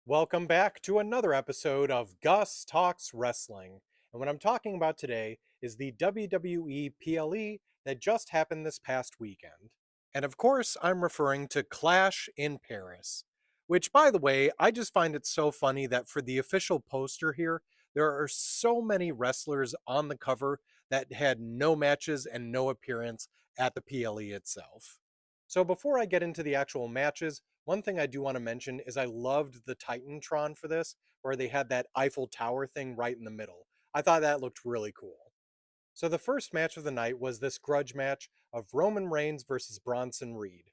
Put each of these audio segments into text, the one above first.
Welcome back to another episode of Gus Talks Wrestling. And what I'm talking about today is the WWE PLE that just happened this past weekend. And of course, I'm referring to Clash in Paris, which, by the way, I just find it so funny that for the official poster here, there are so many wrestlers on the cover that had no matches and no appearance at the PLE itself. So before I get into the actual matches, one thing I do want to mention is I loved the Titantron for this, where they had that Eiffel Tower thing right in the middle. I thought that looked really cool. So the first match of the night was this grudge match of Roman Reigns versus Bronson Reed.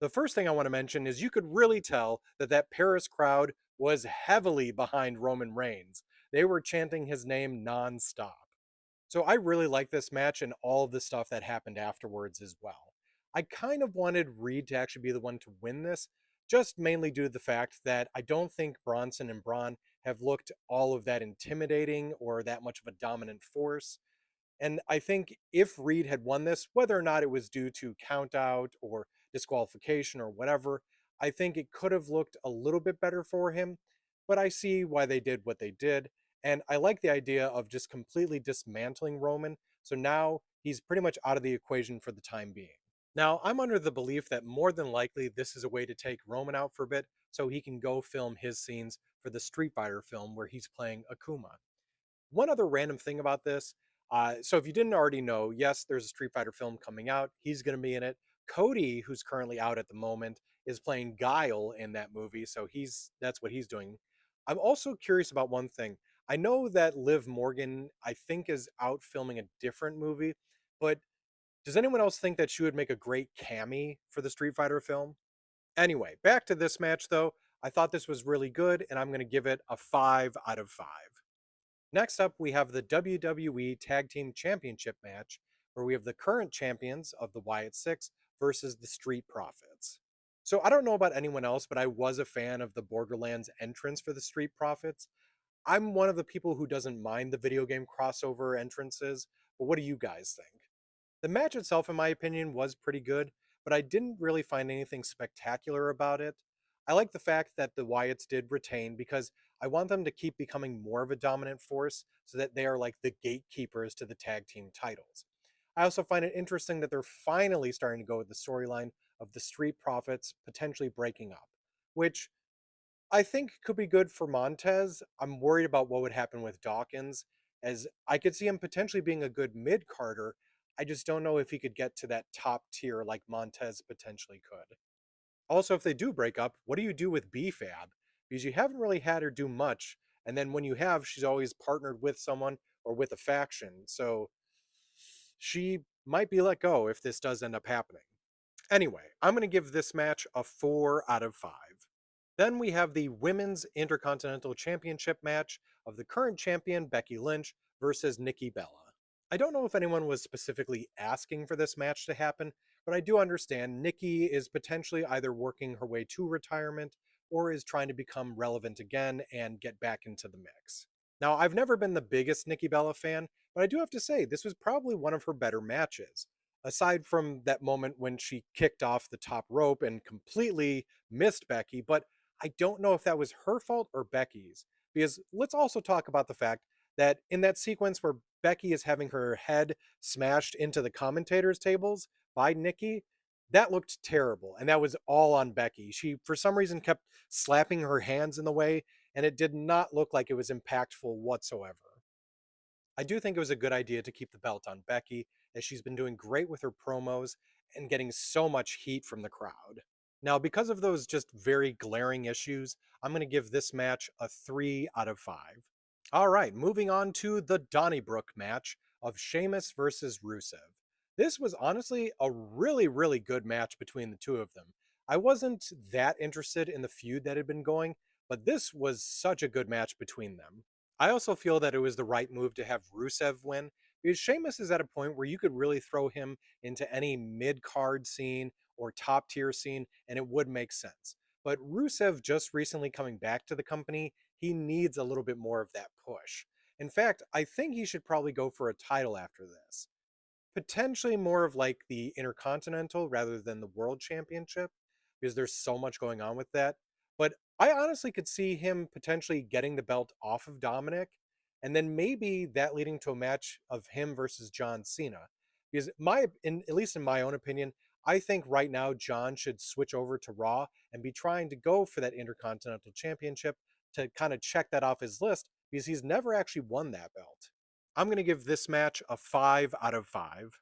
The first thing I want to mention is you could really tell that that Paris crowd was heavily behind Roman Reigns. They were chanting his name non-stop. So I really like this match and all of the stuff that happened afterwards as well. I kind of wanted Reed to actually be the one to win this, just mainly due to the fact that I don't think Bronson and Braun have looked all of that intimidating or that much of a dominant force. And I think if Reed had won this, whether or not it was due to count out or disqualification or whatever, I think it could have looked a little bit better for him. But I see why they did what they did. And I like the idea of just completely dismantling Roman. So now he's pretty much out of the equation for the time being. Now, I'm under the belief that more than likely this is a way to take Roman out for a bit so he can go film his scenes for the Street Fighter film where he's playing Akuma. One other random thing about this. So if you didn't already know, yes, there's a Street Fighter film coming out. He's going to be in it. Cody, who's currently out at the moment, is playing Guile in that movie, so that's what he's doing. I'm also curious about one thing. I know that Liv Morgan, I think, is out filming a different movie, but does anyone else think that she would make a great Cammy for the Street Fighter film? Anyway, back to this match though. I thought this was really good, and I'm going to give it a 5 out of 5. Next up, we have the WWE Tag Team Championship match, where we have the current champions of the Wyatt Six versus the Street Profits. So I don't know about anyone else, but I was a fan of the Borderlands entrance for the Street Profits. I'm one of the people who doesn't mind the video game crossover entrances, but what do you guys think? The match itself, in my opinion, was pretty good, but I didn't really find anything spectacular about it. I like the fact that the Wyatts did retain because I want them to keep becoming more of a dominant force so that they are like the gatekeepers to the tag team titles. I also find it interesting that they're finally starting to go with the storyline of the Street Profits potentially breaking up, which I think could be good for Montez. I'm worried about what would happen with Dawkins, as I could see him potentially being a good mid carder. I just don't know if he could get to that top tier like Montez potentially could. Also, if they do break up, what do you do with BFAB? Because you haven't really had her do much, and then when you have, she's always partnered with someone or with a faction, so she might be let go if this does end up happening. Anyway, I'm going to give this match a 4 out of 5. Then we have the Women's Intercontinental Championship match of the current champion Becky Lynch versus Nikki Bella. I don't know if anyone was specifically asking for this match to happen, but I do understand Nikki is potentially either working her way to retirement or is trying to become relevant again and get back into the mix. Now, I've never been the biggest Nikki Bella fan, but I do have to say this was probably one of her better matches aside from that moment when she kicked off the top rope and completely missed Becky, but I don't know if that was her fault or Becky's. Because let's also talk about the fact that in that sequence where Becky is having her head smashed into the commentators' tables by Nikki, that looked terrible. And that was all on Becky. She, for some reason, kept slapping her hands in the way, and it did not look like it was impactful whatsoever. I do think it was a good idea to keep the belt on Becky, as she's been doing great with her promos and getting so much heat from the crowd. Now, because of those just very glaring issues, I'm going to give this match a 3 out of 5. All right, moving on to the Donnybrook match of Sheamus versus Rusev. This was honestly a really good match between the two of them. I wasn't that interested in the feud that had been going, but this was such a good match between them. I also feel that it was the right move to have Rusev win because Sheamus is at a point where you could really throw him into any mid card scene or top tier scene and it would make sense. But Rusev just recently coming back to the company, he needs a little bit more of that push. In fact, I think he should probably go for a title after this. Potentially more of like the Intercontinental rather than the World Championship because there's so much going on with that. But I honestly could see him potentially getting the belt off of Dominic, and then maybe that leading to a match of him versus John Cena. Because at least in my own opinion, I think right now John should switch over to Raw and be trying to go for that Intercontinental Championship to kind of check that off his list because he's never actually won that belt. I'm going to give this match a 5 out of 5.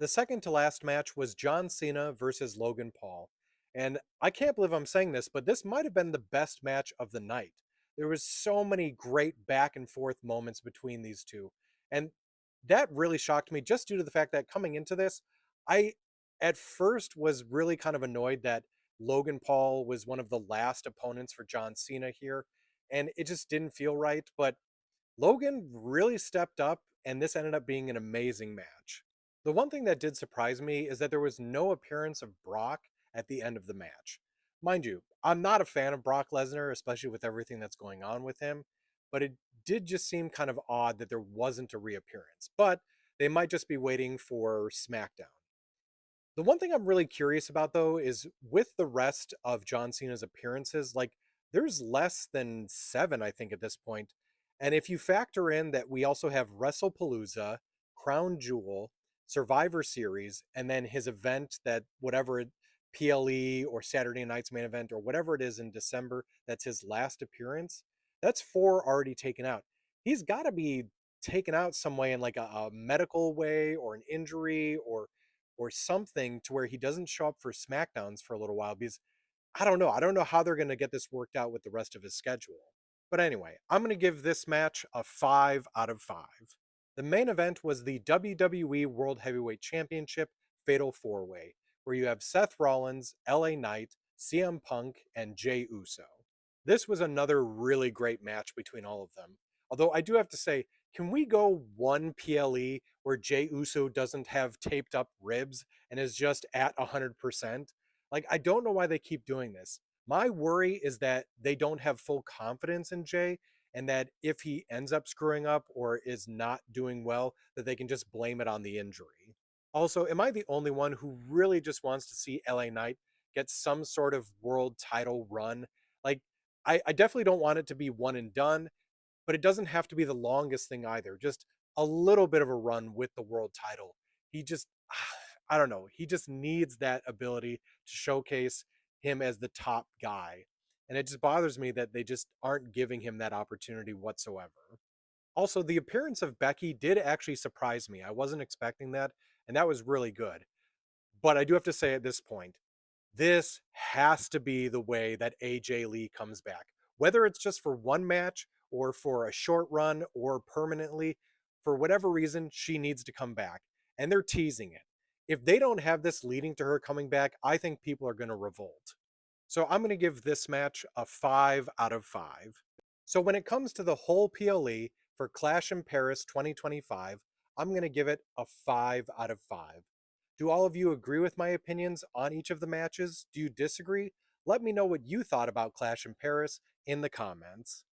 The second to last match was John Cena versus Logan Paul. And I can't believe I'm saying this, but this might have been the best match of the night. There was so many great back and forth moments between these two. And that really shocked me just due to the fact that coming into this, I at first was really kind of annoyed that Logan Paul was one of the last opponents for John Cena here. And it just didn't feel right. But Logan really stepped up, and this ended up being an amazing match. The one thing that did surprise me is that there was no appearance of Brock at the end of the match. Mind you, I'm not a fan of Brock Lesnar, especially with everything that's going on with him, but it did just seem kind of odd that there wasn't a reappearance. But they might just be waiting for SmackDown. The one thing I'm really curious about though is with the rest of John Cena's appearances, like there's less than 7, I think, at this point. And if you factor in that we also have WrestlePalooza, Crown Jewel, Survivor Series, and then his event that PLE or Saturday Night's Main Event or whatever it is in December, that's his last appearance, that's 4 already taken out. He's got to be taken out some way in like a medical way or an injury or something to where he doesn't show up for SmackDowns for a little while because I don't know. I don't know how they're going to get this worked out with the rest of his schedule. But anyway, I'm going to give this match a 5 out of 5. The main event was the WWE World Heavyweight Championship Fatal 4-Way, where you have Seth Rollins, LA Knight, CM Punk, and Jey Uso. This was another really great match between all of them. Although I do have to say, can we go one PLE where Jey Uso doesn't have taped up ribs and is just at 100%? Like, I don't know why they keep doing this. My worry is that they don't have full confidence in Jey, and that if he ends up screwing up or is not doing well, that they can just blame it on the injury. Also, am I the only one who really just wants to see LA Knight get some sort of world title run? Like, I definitely don't want it to be one and done, but it doesn't have to be the longest thing either. Just a little bit of a run with the world title. He just, I don't know, he just needs that ability to showcase him as the top guy. And it just bothers me that they just aren't giving him that opportunity whatsoever. Also, the appearance of Becky did actually surprise me. I wasn't expecting that, and that was really good. But I do have to say at this point, this has to be the way that AJ Lee comes back. Whether it's just for one match or for a short run or permanently, for whatever reason, she needs to come back. And they're teasing it. If they don't have this leading to her coming back, I think people are going to revolt. So I'm going to give this match a 5 out of 5. So when it comes to the whole PLE for Clash in Paris 2025, I'm going to give it a 5 out of 5. Do all of you agree with my opinions on each of the matches? Do you disagree? Let me know what you thought about Clash in Paris in the comments.